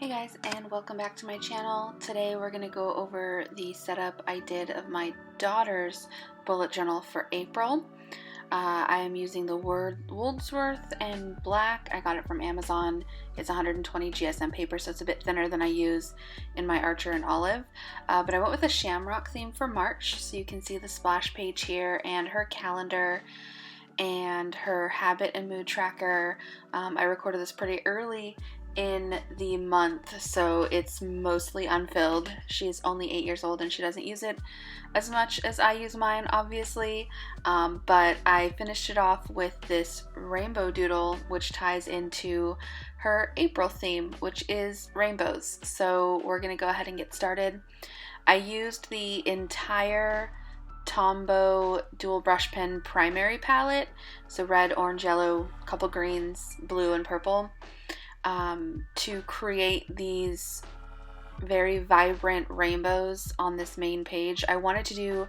Hey guys, and welcome back to my channel. Today we're going to go over the setup I did of my daughter's bullet journal for April. I am using the Wordsworth in black. I got it from Amazon. It's 120 GSM paper, so it's a bit thinner than I use in my Archer and Olive. But I went with a shamrock theme for March, so you can see the splash page here and her calendar and her habit and mood tracker. I recorded this pretty early in the month, so it's mostly unfilled. She's only 8 years old and she doesn't use it as much as I use mine, obviously, but I finished it off with this rainbow doodle, which ties into her April theme, which is rainbows. So we're gonna go ahead and get started. I used the entire TomBow dual brush pen primary palette, so red, orange, yellow, couple greens, blue, and purple, to create these very vibrant rainbows on this main page. I wanted to do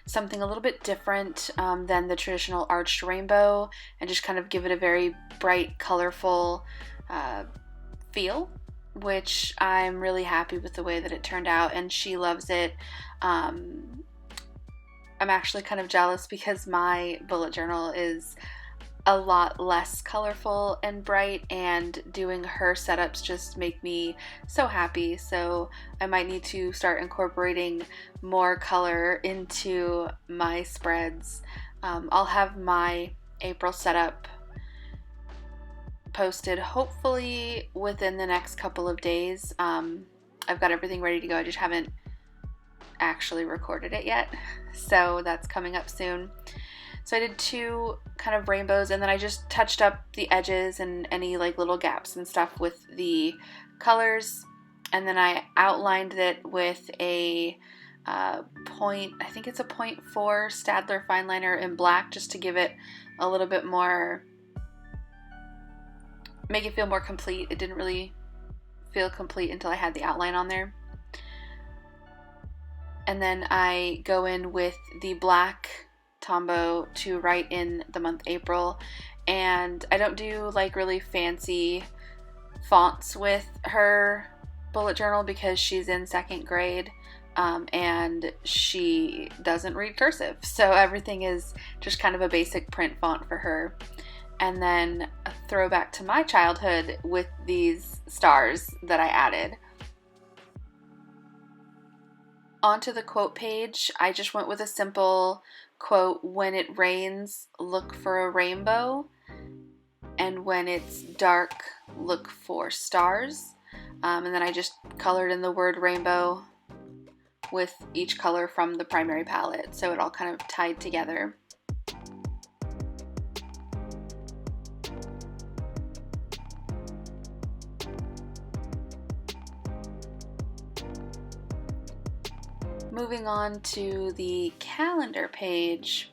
something a little bit different than the traditional arched rainbow and just kind of give it a very bright, colorful feel, which I'm really happy with the way that it turned out, and she loves it. I'm actually kind of jealous because my bullet journal is a lot less colorful and bright, and doing her setups just make me so happy. So I might need to start incorporating more color into my spreads. I'll have my April setup posted hopefully within the next couple of days. I've got everything ready to go. I just haven't actually recorded it yet, so that's coming up soon. So I did two kind of rainbows, and then I just touched up the edges and any like little gaps and stuff with the colors, and then I outlined it with a point, I think it's a 0.4 Staedtler fine liner in black, just to give it a little bit more, make it feel more complete. It didn't really feel complete until I had the outline on there. And then I go in with the black TomBow to write in the month April, and I don't do like really fancy fonts with her bullet journal because she's in second grade and she doesn't read cursive, so everything is just kind of a basic print font for her. And then a throwback to my childhood with these stars that I added. Onto the quote page, I just went with a simple quote: when it rains, look for a rainbow, and when it's dark, look for stars. And then I just colored in the word rainbow with each color from the primary palette, so it all kind of tied together. Moving on to the calendar page,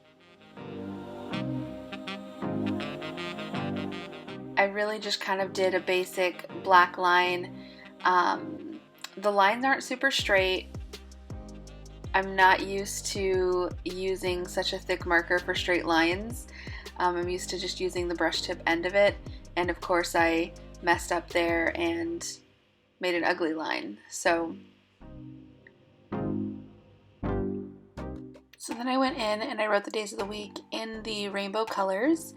I really just kind of did a basic black line. The lines aren't super straight. I'm not used to using such a thick marker for straight lines. I'm used to just using the brush tip end of it, and of course I messed up there and made an ugly line. So then I went in and I wrote the days of the week in the rainbow colors.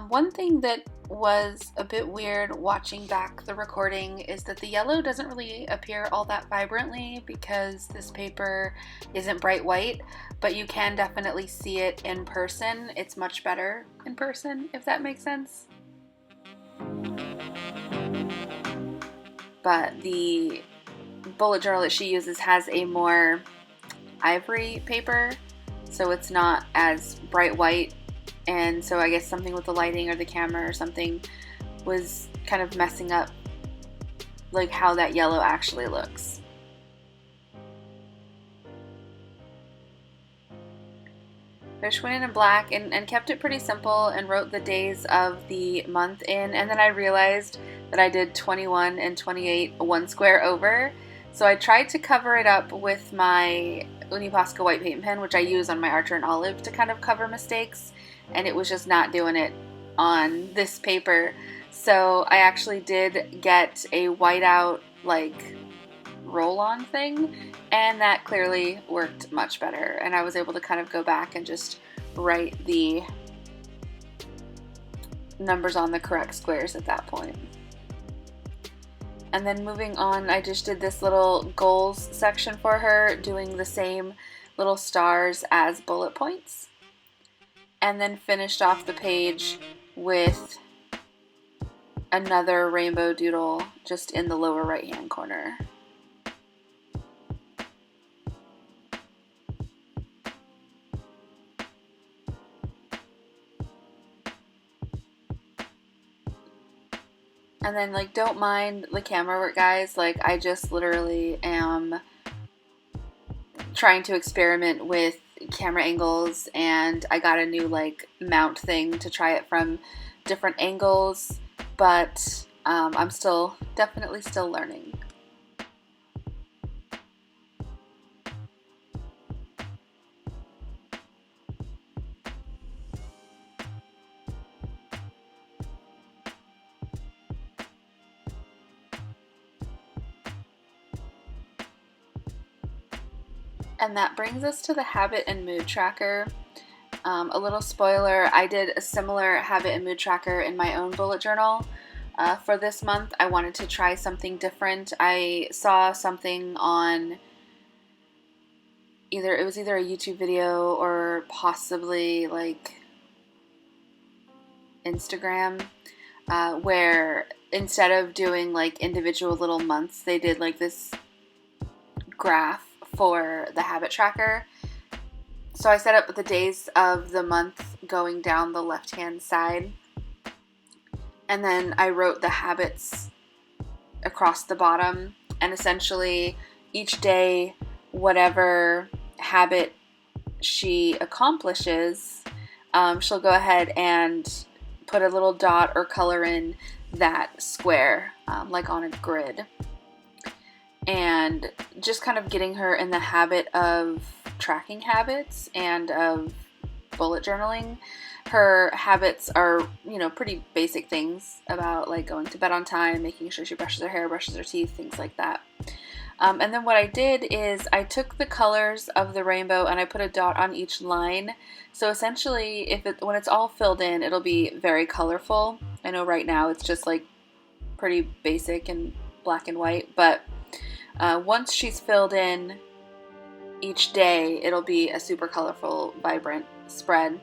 One thing that was a bit weird watching back the recording is that the yellow doesn't really appear all that vibrantly because this paper isn't bright white, but you can definitely see it in person. It's much better in person, if that makes sense. But the bullet journal that she uses has a more ivory paper, so it's not as bright white, and so I guess something with the lighting or the camera or something was kind of messing up like how that yellow actually looks. I just went in black and kept it pretty simple and wrote the days of the month in, and then I realized that I did 21 and 28 one square over, so I tried to cover it up with my Uniposca white paint pen, which I use on my Archer and Olive to kind of cover mistakes, and it was just not doing it on this paper. So I actually did get a whiteout like roll-on thing, and that clearly worked much better, and I was able to kind of go back and just write the numbers on the correct squares at that point. And then moving on, I just did this little goals section for her, doing the same little stars as bullet points, and then finished off the page with another rainbow doodle just in the lower right hand corner. And then, like, don't mind the camera work, guys. Like, I just literally am trying to experiment with camera angles, and I got a new, like, mount thing to try it from different angles, but I'm definitely still learning. And that brings us to the habit and mood tracker. A little spoiler, I did a similar habit and mood tracker in my own bullet journal. For this month, I wanted to try something different. I saw something on either a YouTube video or possibly like Instagram, where instead of doing like individual little months, they did like this graph for the habit tracker. So I set up the days of the month going down the left hand side, and then I wrote the habits across the bottom, and essentially each day whatever habit she accomplishes, she'll go ahead and put a little dot or color in that square, like on a grid. And just kind of getting her in the habit of tracking habits and of bullet journaling. Her habits are, you know, pretty basic things about like going to bed on time, making sure she brushes her hair, brushes her teeth, things like that. And then what I did is I took the colors of the rainbow and I put a dot on each line. So essentially, when it's all filled in, it'll be very colorful. I know right now it's just like pretty basic and black and white, but once she's filled in each day, it'll be a super colorful, vibrant spread.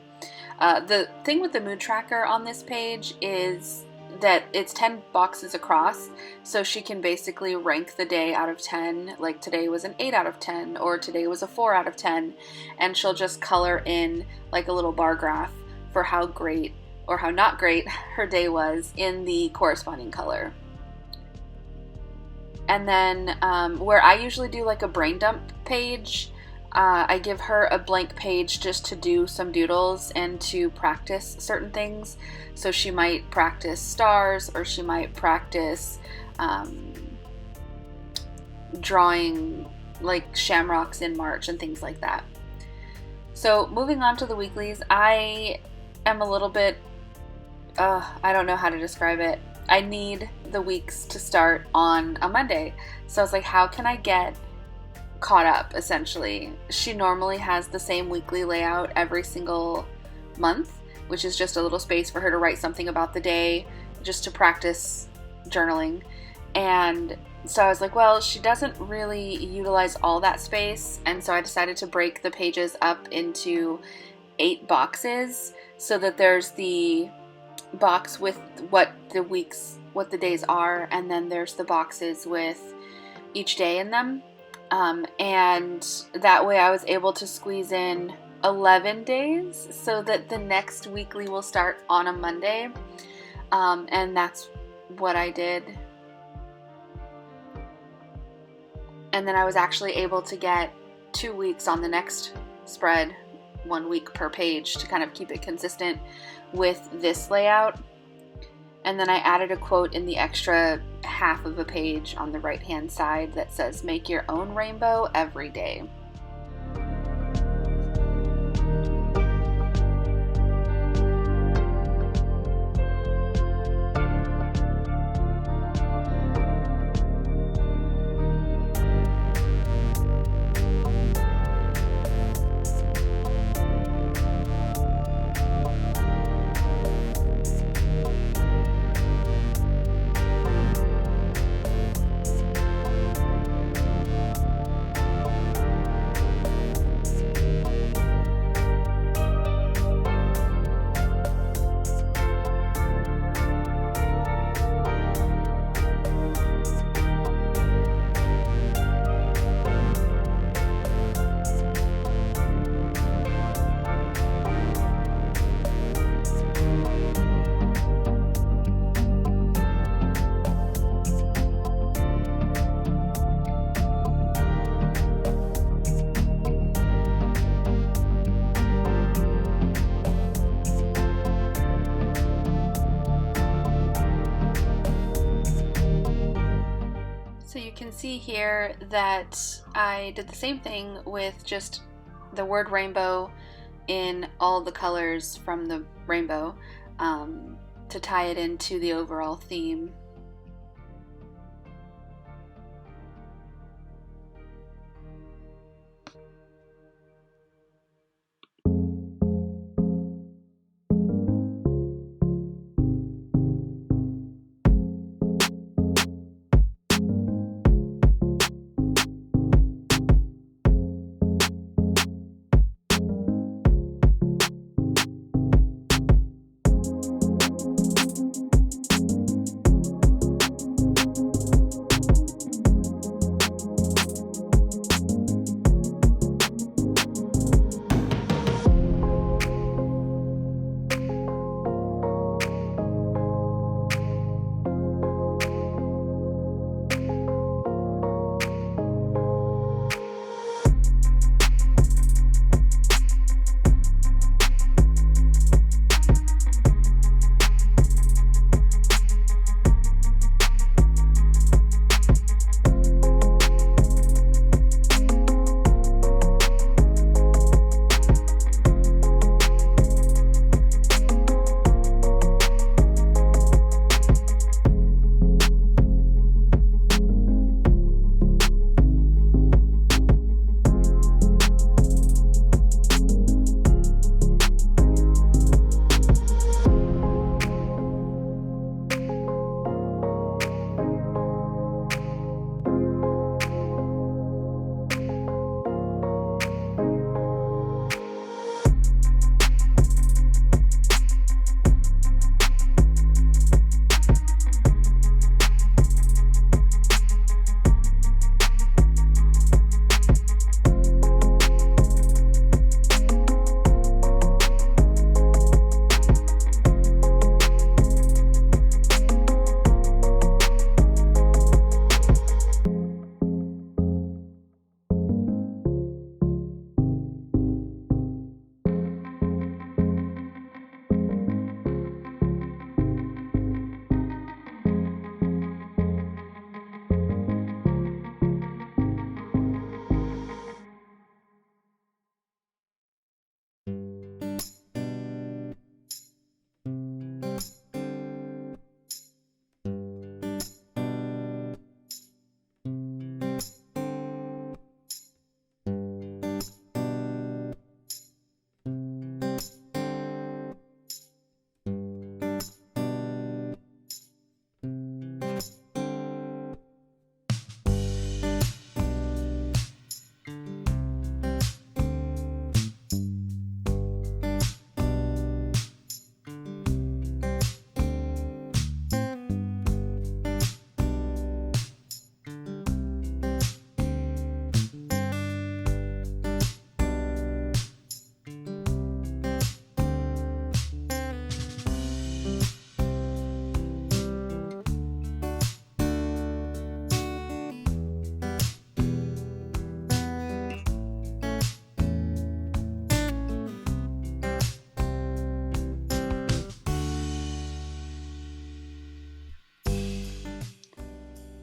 The thing with the mood tracker on this page is that it's 10 boxes across, so she can basically rank the day out of 10, like today was an 8 out of 10, or today was a 4 out of 10, and she'll just color in like a little bar graph for how great or how not great her day was in the corresponding color. And then where I usually do like a brain dump page, I give her a blank page just to do some doodles and to practice certain things. So she might practice stars, or she might practice drawing like shamrocks in March and things like that. So moving on to the weeklies, I am a little bit, I don't know how to describe it. I need the weeks to start on a Monday. So I was like, how can I get caught up, essentially? She normally has the same weekly layout every single month, which is just a little space for her to write something about the day, just to practice journaling. And so I was like, well, she doesn't really utilize all that space, and so I decided to break the pages up into 8 boxes, so that there's the box with what the days are, and then there's the boxes with each day in them. And that way I was able to squeeze in 11 days so that the next weekly will start on a Monday. And that's what I did. And then I was actually able to get 2 weeks on the next spread, 1 week per page, to kind of keep it consistent with this layout. And then I added a quote in the extra half of a page on the right hand side that says, "Make your own rainbow every day." you can see here that I did the same thing with just the word rainbow in all the colors from the rainbow to tie it into the overall theme.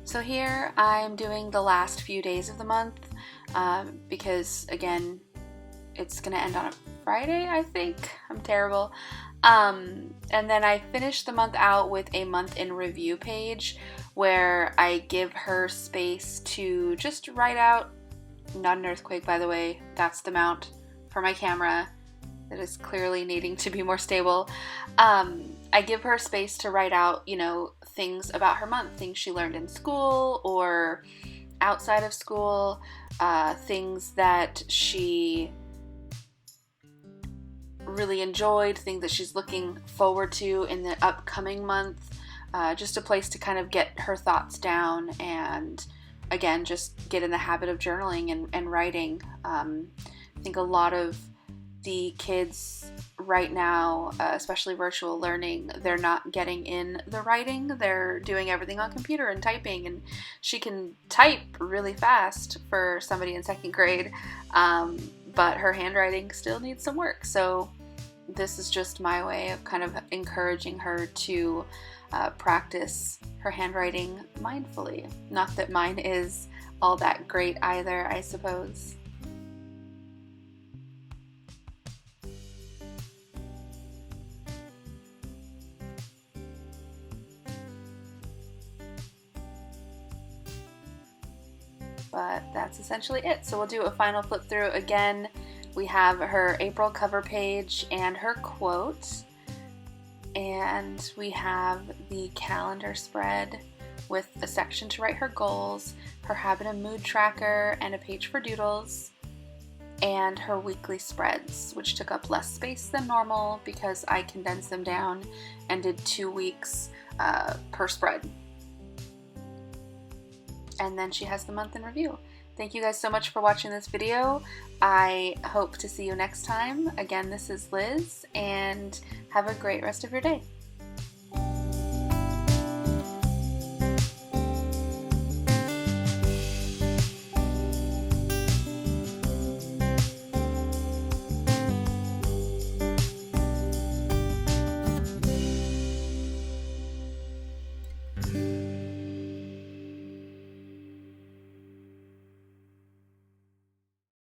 So here I'm doing the last few days of the month because, again, it's gonna end on a Friday, I think. I'm terrible. And then I finish the month out with a month in review page where I give her space to just write out, not an earthquake by the way, that's the mount for my camera that is clearly needing to be more stable. I give her space to write out, you know, things about her month, things she learned in school or outside of school, things that she really enjoyed, things that she's looking forward to in the upcoming month, just a place to kind of get her thoughts down and, again, just get in the habit of journaling and writing. I think a lot of the kids right now, especially virtual learning, they're not getting in the writing. They're doing everything on computer and typing, and she can type really fast for somebody in second grade, but her handwriting still needs some work. So this is just my way of kind of encouraging her to practice her handwriting mindfully. Not that mine is all that great either, I suppose. But that's essentially it. So we'll do a final flip through. Again, we have her April cover page and her quote, and we have the calendar spread with a section to write her goals, her habit and mood tracker, and a page for doodles, and her weekly spreads, which took up less space than normal because I condensed them down and did 2 weeks per spread. And then she has the month in review. Thank you guys so much for watching this video. I hope to see you next time. Again, this is Liz, and have a great rest of your day.